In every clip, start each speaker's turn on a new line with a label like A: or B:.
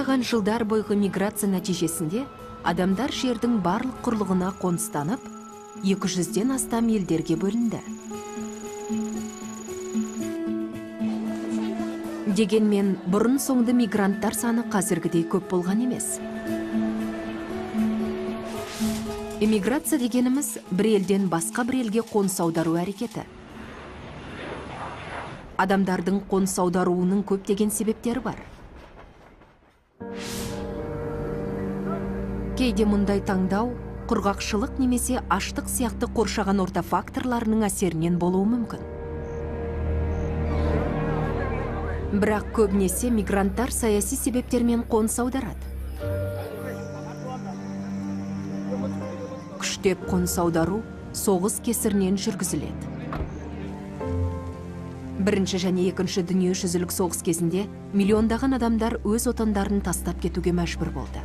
A: мыңдаған жылдар бойғы миграция нәтижесінде адамдар жердің барлық құрлығына қоныстанып, 200-ден астам елдерге бөлінді. Дегенмен, бұрын соңды мигранттар саны қазіргідей көп болған емес. Эмиграция дегеніміз бір елден басқа бір елге қоныс аудару әрекеті. Адамдардың қоныс аударуының көптеген себептері бар. Кейде мұндай таңдау құрғақшылық немесе аштық сияқты қоршаған орта факторларының әсерінен болуы мүмкін. Бірақ көбінесе мигранттар саяси себептермен қоныс аударады. Күштеп қоныс аудару соғыс кесірінен жүргізіледі. Бірінші және екінші дүниежүзілік соғыс кезінде миллиондаған адамдар өз отандарын тастап кетуге мәжбүр болды.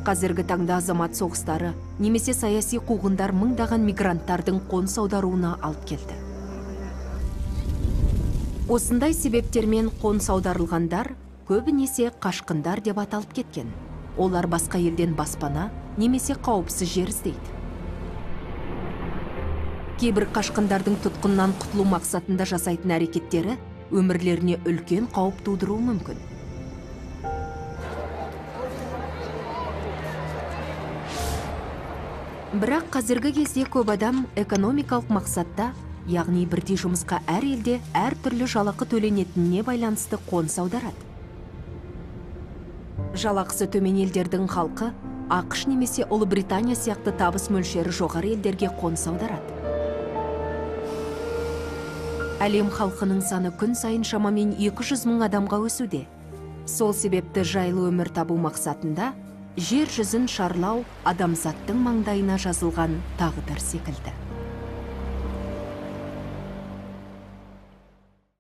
A: Қазіргі таңда азамат соғыстары немесе саяси қуғындар мыңдаған мигранттардың қоныс аударуына алып келді. Осындай себептермен қоныс аударылғандар көбінесе қашқындар деп аталып кеткен. Олар басқа елден баспана немесе қауіпсіз жер іздейді. Кейбір қашқындардың тұтқыннан құтылу мақсатында жасайтын әрекеттері өмірлеріне үлкен қауіп тудыруы мүмкін. Бірақ қазіргі кезде көп адам экономикалық мақсатта, яғни бірдей жұмысқа әр елде әр түрлі жалақы төленетініне байланысты қоныс аударады. Жалақысы төмен елдердің халқы ақш немесе Ұлыбритания сияқты табыс мөлшері жоғары елдерге қоныс аударады. Әлем халқының саны күн сайын шамамен 200 мың адамға өсуде. Сол себепті жайлы өмір табу мақсатында жер жүзін шарлау адамзаттың маңдайына жазылған тағдыр секілді.